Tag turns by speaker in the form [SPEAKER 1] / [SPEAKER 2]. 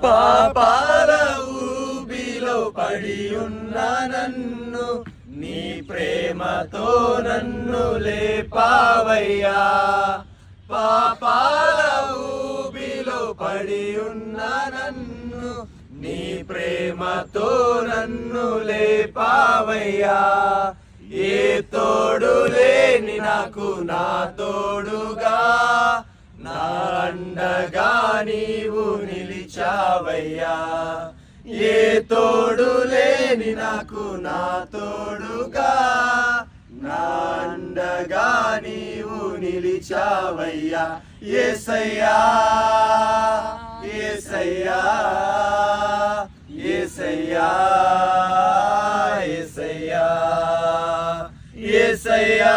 [SPEAKER 1] పాపాల ఊబిలో పడి ఉన్న నన్ను నీ ప్రేమతో నన్ను లేపావయ్యా. పాపాల ఊబిలో పడి ఉన్న నన్ను నీ ప్రేమతో నన్ను లేపావయ్యా. ఏ తోడు లేని నాకు నా తోడుగా నా అండగా నీవు నిలిచావయ్యా. ఏ తోడు లేని నాకు నా తోడుగా నా అండగా నీవు నిలిచావయ్యా. యేసయ్యా యేసయ్యా యేసయ్యా యేసయ్యా యేసయ్యా